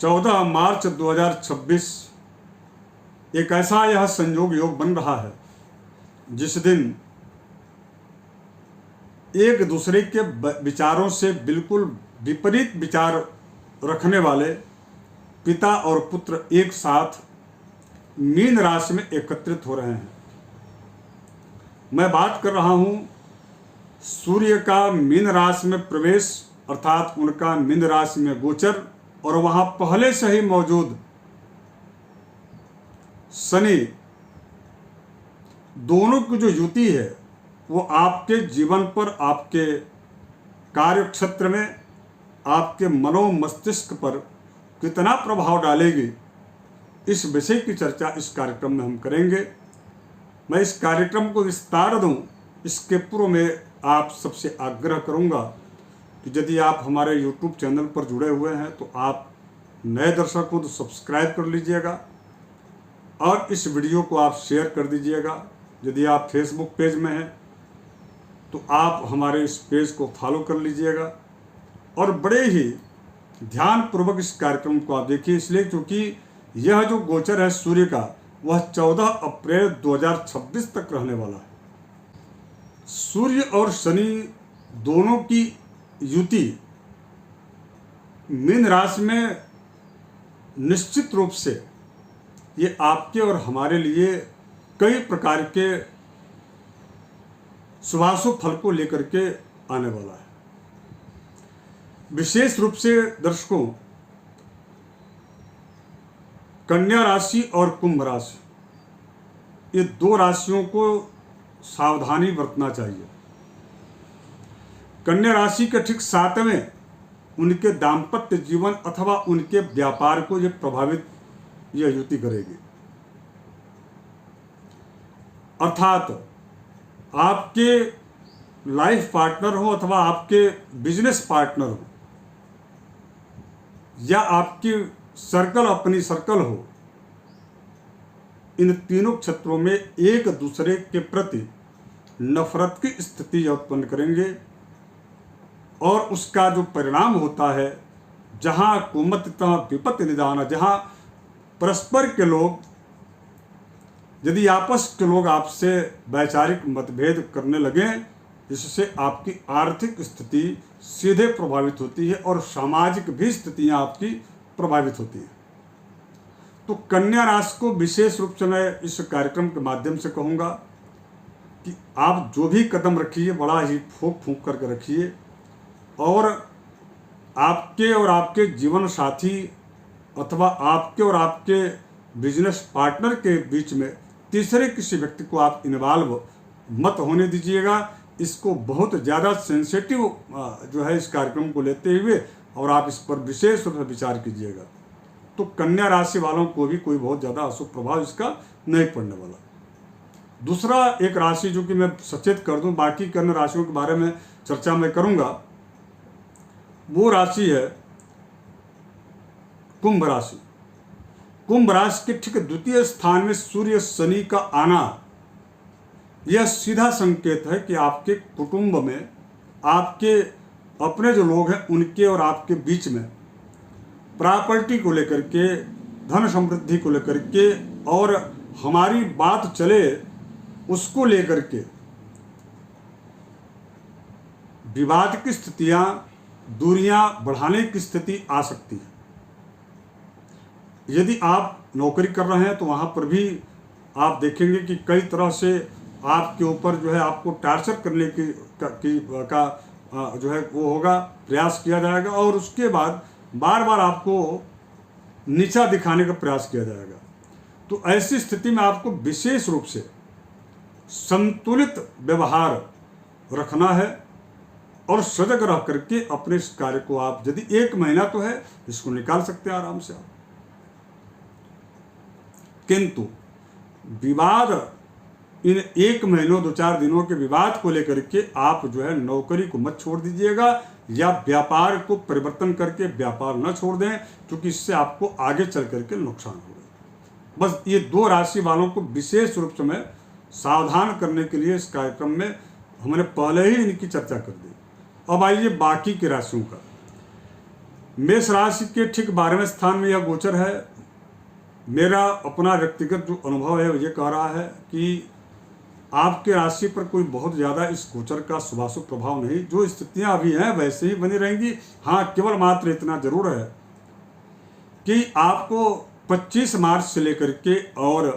14 मार्च 2026 एक ऐसा यह संयोग योग बन रहा है जिस दिन एक दूसरे के विचारों से बिल्कुल विपरीत विचार रखने वाले पिता और पुत्र एक साथ मीन राशि में एकत्रित हो रहे हैं। मैं बात कर रहा हूं सूर्य का मीन राशि में प्रवेश अर्थात उनका मीन राशि में गोचर और वहां पहले से ही मौजूद शनि, दोनों की जो युति है वो आपके जीवन पर, आपके कार्य क्षेत्र में, आपके मनो मस्तिष्क पर कितना प्रभाव डालेगी, इस विषय की चर्चा इस कार्यक्रम में हम करेंगे। मैं इस कार्यक्रम को विस्तार दूं इसके पूर्व में आप सबसे आग्रह करूंगा कि यदि आप हमारे YouTube चैनल पर जुड़े हुए हैं तो आप नए दर्शक हो तो सब्सक्राइब कर लीजिएगा और इस वीडियो को आप शेयर कर दीजिएगा। यदि आप फेसबुक पेज में हैं तो आप हमारे इस पेज को फॉलो कर लीजिएगा और बड़े ही ध्यानपूर्वक इस कार्यक्रम को आप देखिए, इसलिए क्योंकि यह जो गोचर है सूर्य का वह 14 अप्रैल 2026 तक रहने वाला है। सूर्य और शनि दोनों की युति मीन राशि में निश्चित रूप से ये आपके और हमारे लिए कई प्रकार के शुभाशुभ फल को लेकर के आने वाला है। विशेष रूप से दर्शकों, कन्या राशि और कुंभ राशि, ये दो राशियों को सावधानी बरतना चाहिए। कन्या राशि के ठीक 7वें उनके दाम्पत्य जीवन अथवा उनके व्यापार को ये प्रभावित यह युति करेगी। अर्थात आपके लाइफ पार्टनर हो अथवा आपके बिजनेस पार्टनर हो या आपकी सर्कल अपनी सर्कल हो, इन तीनों क्षेत्रों में एक दूसरे के प्रति नफरत की स्थिति उत्पन्न करेंगे और उसका जो परिणाम होता है, जहां कुमत तहाँ विपत्ति निदान, जहां परस्पर के लोग, यदि आपस के लोग आपसे वैचारिक मतभेद करने लगे, इससे आपकी आर्थिक स्थिति सीधे प्रभावित होती है और सामाजिक भी स्थितियां आपकी प्रभावित होती हैं। तो कन्या राशि को विशेष रूप से मैं इस कार्यक्रम के माध्यम से कहूँगा कि आप जो भी कदम रखिए बड़ा ही फूंक फूंक करके रखिए और आपके जीवन साथी अथवा आपके और आपके बिजनेस पार्टनर के बीच में तीसरे किसी व्यक्ति को आप इन्वॉल्व मत होने दीजिएगा। इसको बहुत ज़्यादा सेंसिटिव जो है इस कार्यक्रम को लेते हुए और आप इस पर विशेष रूप से विचार कीजिएगा। तो कन्या राशि वालों को भी कोई बहुत ज़्यादा अशुभ प्रभाव इसका नहीं पड़ने वाला। दूसरा एक राशि जो कि मैं सचेत कर दूं, बाकी के अन्य राशियों के बारे में चर्चा मैं करूंगा, वो राशि है कुंभ राशि। कुंभ राशि के ठीक द्वितीय स्थान में सूर्य शनि का आना यह सीधा संकेत है कि आपके कुटुंब में आपके अपने जो लोग हैं उनके और आपके बीच में प्रॉपर्टी को लेकर के, धन समृद्धि को लेकर के और हमारी बात चले उसको लेकर के विवाद की स्थितियां, दूरियां बढ़ाने की स्थिति आ सकती है। यदि आप नौकरी कर रहे हैं तो वहां पर भी आप देखेंगे कि कई तरह से आपके ऊपर जो है आपको टार्चर करने का जो है वो होगा, प्रयास किया जाएगा और उसके बाद बार बार आपको नीचा दिखाने का प्रयास किया जाएगा। तो ऐसी स्थिति में आपको विशेष रूप से संतुलित व्यवहार रखना है और सजग रह करके अपने इस कार्य को आप, यदि 1 महीना तो है इसको निकाल सकते हैं आराम से आप, किंतु विवाद इन 1 महीनों 2-4 दिनों के विवाद को लेकर के आप जो है नौकरी को मत छोड़ दीजिएगा या व्यापार को परिवर्तन करके व्यापार न छोड़ दें, क्योंकि इससे आपको आगे चल करके नुकसान होगा। बस ये 2 राशि वालों को विशेष रूप से मैं सावधान करने के लिए इस कार्यक्रम में हमने पहले ही इनकी चर्चा कर दी। अब आइए बाकी की राशियों का। मेष राशि के ठीक 12वें स्थान में यह गोचर है। मेरा अपना व्यक्तिगत जो अनुभव है वो ये कह रहा है कि आपके राशि पर कोई बहुत ज़्यादा इस गोचर का शुभाशुभ प्रभाव नहीं, जो स्थितियां अभी हैं वैसे ही बनी रहेंगी। हाँ, केवल मात्र इतना जरूर है कि आपको 25 मार्च से लेकर के और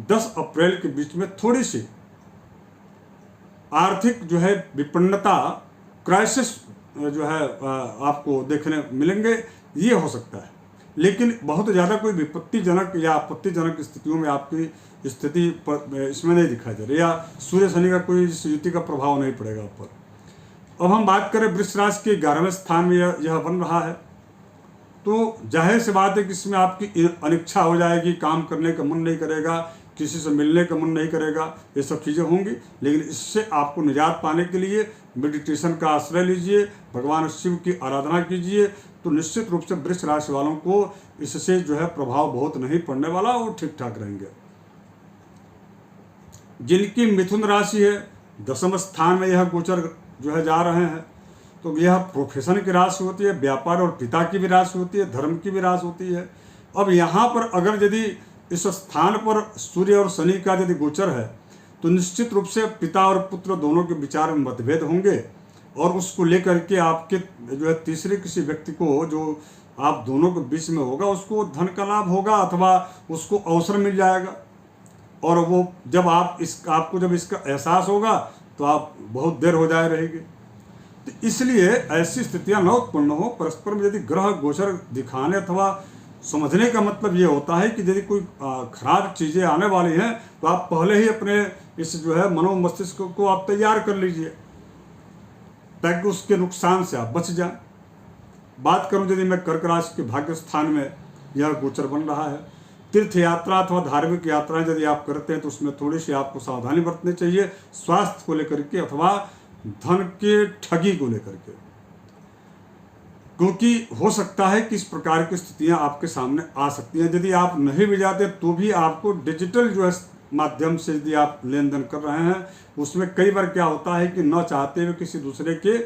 10 अप्रैल के बीच में थोड़ी सी आर्थिक जो है विपन्नता, क्राइसिस जो है आपको देखने मिलेंगे, ये हो सकता है। लेकिन बहुत ज़्यादा कोई विपत्तिजनक या आपत्तिजनक स्थितियों में आपकी स्थिति पर इसमें नहीं दिखाई दे रही, या सूर्य शनि का कोई इस युति का प्रभाव नहीं पड़ेगा आप पर। अब हम बात करें वृष राशि के 11वें स्थान में यह बन रहा है, तो जाहिर सी बात है कि इसमें आपकी अनिच्छा हो जाएगी, काम करने का मन नहीं करेगा, किसी से मिलने का मन नहीं करेगा, ये सब चीज़ें होंगी। लेकिन इससे आपको निजात पाने के लिए मेडिटेशन का आश्रय लीजिए, भगवान शिव की आराधना कीजिए, तो निश्चित रूप से वृष राशि वालों को इससे जो है प्रभाव बहुत नहीं पड़ने वाला, वो ठीक ठाक रहेंगे। जिनकी मिथुन राशि है, 10वें स्थान में यह गोचर जो है जा रहे हैं, तो यह प्रोफेशन की राशि होती है, व्यापार और पिता की भी राशि होती है, धर्म की भी राशि होती है। अब यहाँ पर अगर यदि इस स्थान पर सूर्य और शनि का यदि गोचर है, तो निश्चित रूप से पिता और पुत्र दोनों के विचार में मतभेद होंगे, और उसको लेकर के आपके जो है तीसरे किसी व्यक्ति को, जो आप दोनों के बीच में होगा, उसको धन का लाभ होगा अथवा उसको अवसर मिल जाएगा। और वो जब आपको जब इसका एहसास होगा तो आप बहुत देर हो जाए रहेगी। तो इसलिए ऐसी स्थितियां न उत्पन्न हो। परस्पर में यदि ग्रह गोचर दिखाने अथवा समझने का मतलब ये होता है कि यदि कोई खराब चीज़ें आने वाली हैं, तो आप पहले ही अपने इस जो है मनो मस्तिष्क को आप तैयार कर लीजिए, ताकि उसके नुकसान से आप बच जाएं। बात करूं यदि मैं कर्क राशि के भाग्य स्थान में यह गोचर बन रहा है, तीर्थ यात्रा अथवा धार्मिक यात्राएं यदि आप करते हैं तो उसमें थोड़ी सी आपको सावधानी बरतनी चाहिए, स्वास्थ्य को लेकर के अथवा धन के ठगी को लेकर के, क्योंकि हो सकता है कि इस प्रकार की स्थितियां आपके सामने आ सकती हैं। यदि आप नहीं भी जाते तो भी आपको डिजिटल जो है माध्यम से यदि आप लेन देन कर रहे हैं, उसमें कई बार क्या होता है कि न चाहते हुए किसी दूसरे के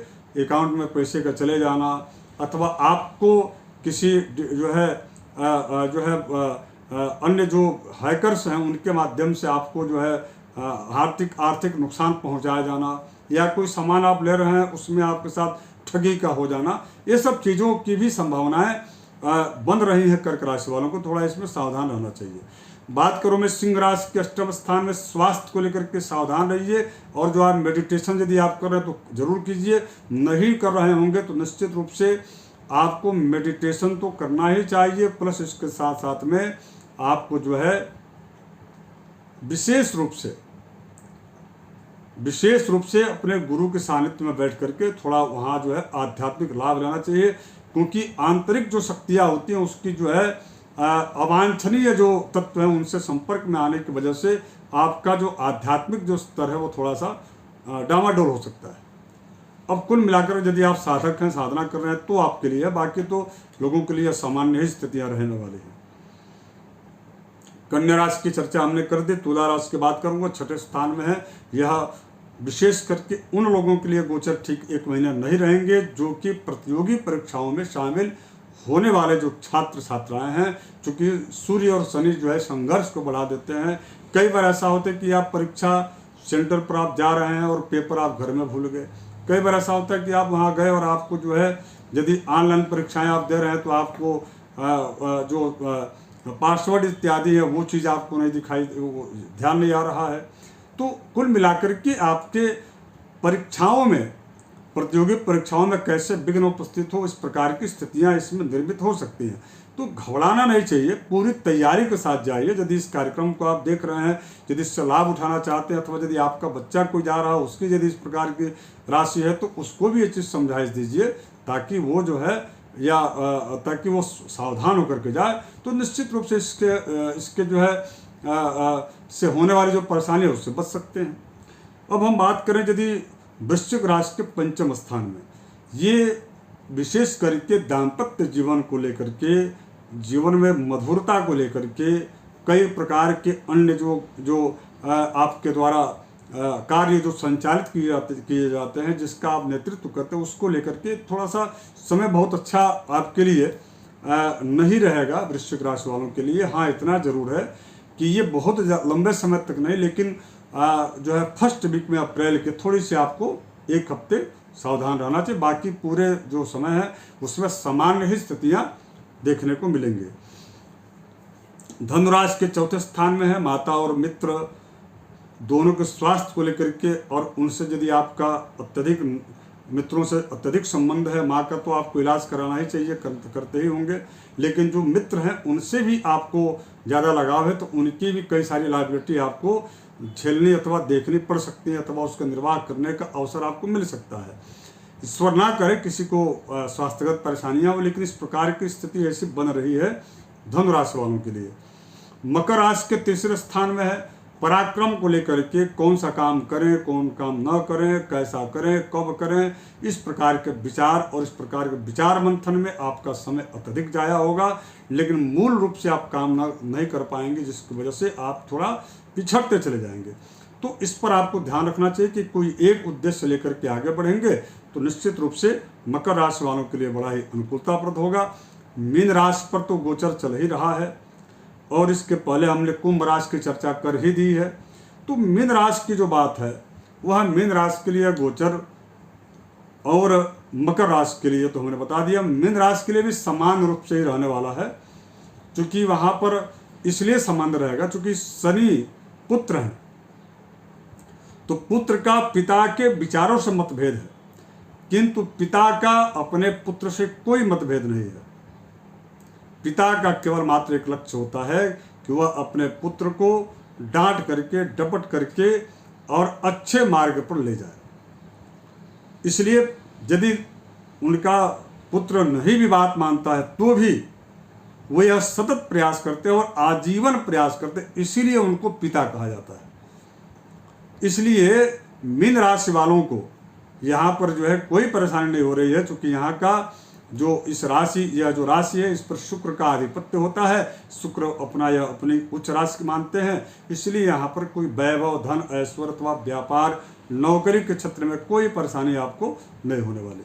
अकाउंट में पैसे का चले जाना, अथवा आपको किसी जो है अन्य जो हैकर्स हैं उनके माध्यम से आपको जो है आर्थिक नुकसान पहुंचाया जाना, या कोई सामान आप ले रहे हैं उसमें आपके साथ ठगी का हो जाना, ये सब चीज़ों की भी संभावनाएं बन रही हैं। कर्क राशि वालों को थोड़ा इसमें सावधान रहना चाहिए। बात करूं मैं सिंह राशि के 8वें स्थान में, स्वास्थ्य को लेकर के सावधान रहिए, और जो आप मेडिटेशन यदि आप कर रहे हैं तो जरूर कीजिए। नहीं कर रहे होंगे तो निश्चित रूप से आपको मेडिटेशन तो करना ही चाहिए, प्लस इसके साथ साथ में आपको जो है विशेष रूप से अपने गुरु के सानिध्य में बैठ करके थोड़ा वहाँ जो है आध्यात्मिक लाभ लेना चाहिए, क्योंकि आंतरिक जो शक्तियाँ होती हैं उसकी जो है अवांछनीय जो तत्व हैं उनसे संपर्क में आने की वजह से आपका जो आध्यात्मिक जो स्तर है वो थोड़ा सा डामाडोल हो सकता है। अब कुल मिलाकर यदि आप साधक हैं, साधना कर रहे हैं तो आपके लिए है, बाकी तो लोगों के लिए सामान्य ही स्थितियाँ रहने वाली हैं। कन्या राशि की चर्चा हमने कर दी, तुला राशि की बात करूंगा, 6ठे स्थान में है। यह विशेष करके उन लोगों के लिए गोचर ठीक 1 महीना नहीं रहेंगे जो कि प्रतियोगी परीक्षाओं में शामिल होने वाले जो छात्र छात्राएं हैं, चूँकि सूर्य और शनि जो है संघर्ष को बढ़ा देते हैं। कई बार ऐसा होता है कि आप परीक्षा सेंटर पर आप जा रहे हैं और पेपर आप घर में भूल गए। कई बार ऐसा होता है कि आप वहाँ गए और आपको जो है यदि ऑनलाइन परीक्षाएं आप दे रहे हैं तो आपको जो पासवर्ड इत्यादि है वो चीज़ आपको नहीं दिखाई, ध्यान नहीं आ रहा है। तो कुल मिलाकर के आपके परीक्षाओं में, प्रतियोगी परीक्षाओं में कैसे विघ्न उपस्थित हो, इस प्रकार की स्थितियां इसमें निर्मित हो सकती हैं। तो घबराना नहीं चाहिए, पूरी तैयारी के साथ जाइए। यदि इस कार्यक्रम को आप देख रहे हैं, यदि इससे लाभ उठाना चाहते हैं, अथवा यदि आपका बच्चा कोई जा रहा है उसकी यदि इस प्रकार की राशि है तो उसको भी ये चीज़ समझाइश दीजिए, ताकि वो जो है ताकि वो सावधान होकर के जाए। तो निश्चित रूप से इसके जो है से होने वाली जो परेशानी है उससे बच सकते हैं। अब हम बात करें यदि वृश्चिक राशि के 5वें स्थान में, ये विशेष करके दाम्पत्य जीवन को लेकर के, जीवन में मधुरता को लेकर के, कई प्रकार के अन्य जो आपके द्वारा कार्य जो संचालित किए जाते हैं, जिसका आप नेतृत्व करते हैं, उसको लेकर के थोड़ा सा समय बहुत अच्छा आपके लिए नहीं रहेगा वृश्चिक राशि वालों के लिए। हाँ, इतना जरूर है कि ये बहुत लंबे समय तक नहीं, लेकिन जो है फर्स्ट वीक में अप्रैल के थोड़ी सी आपको एक हफ्ते सावधान रहना चाहिए। बाकी पूरे जो समय है उसमें सामान्य ही स्थितियां देखने को मिलेंगे। धनुराशि के चौथे स्थान में है माता और मित्र दोनों के स्वास्थ्य को लेकर के, और उनसे यदि आपका अत्यधिक मित्रों से अत्यधिक संबंध है, माँ का तो आपको इलाज कराना ही चाहिए, करते ही होंगे, लेकिन जो मित्र हैं उनसे भी आपको ज़्यादा लगाव है, तो उनकी भी कई सारी लायबिलिटी आपको झेलनी अथवा देखनी पड़ सकती है, अथवा उसका निर्वाह करने का अवसर आपको मिल सकता है। ईश्वर ना करे किसी को स्वास्थ्यगत परेशानियां हो, लेकिन इस प्रकार की स्थिति ऐसी बन रही है धनु राशि वालों के लिए। मकर राशि के तीसरे स्थान में है पराक्रम को लेकर के, कौन सा काम करें, कौन काम न करें, कैसा करें, कब करें, इस प्रकार के विचार और इस प्रकार के विचार मंथन में आपका समय अत्यधिक जाया होगा, लेकिन मूल रूप से आप काम नहीं कर पाएंगे, जिसकी वजह से आप थोड़ा पिछड़ते चले जाएंगे। तो इस पर आपको ध्यान रखना चाहिए कि कोई एक उद्देश्य लेकर के आगे बढ़ेंगे तो निश्चित रूप से मकर राशि वालों के लिए बड़ा ही अनुकूलताप्रद होगा। मीन राशि पर तो गोचर चल ही रहा है, और इसके पहले हमने कुंभ राशि की चर्चा कर ही दी है। तो मीन राशि की जो बात है वह मीन राशि के लिए गोचर, और मकर राशि के लिए तो हमने बता दिया। मीन राशि के लिए भी समान रूप से ही रहने वाला है, क्योंकि वहां पर इसलिए संबंध रहेगा क्योंकि शनि पुत्र हैं, तो पुत्र का पिता के विचारों से मतभेद है, किंतु पिता का अपने पुत्र से कोई मतभेद नहीं है। पिता का केवल मात्र एक लक्ष्य होता है कि वह अपने पुत्र को डांट करके, डपट करके और अच्छे मार्ग पर ले जाए। इसलिए यदि उनका पुत्र नहीं भी बात मानता है तो भी वो यह सतत प्रयास करते हैं और आजीवन प्रयास करते हैं, इसीलिए उनको पिता कहा जाता है। इसलिए मीन राशि वालों को यहाँ पर जो है कोई परेशानी नहीं हो रही है, क्योंकि यहाँ का जो इस राशि या जो राशि है इस पर शुक्र का आधिपत्य होता है। शुक्र अपना या अपनी उच्च राशि मानते हैं, इसलिए यहाँ पर कोई वैभव, धन, ऐश्वर्य अथवा व्यापार, नौकरी के क्षेत्र में कोई परेशानी आपको नहीं होने वाली।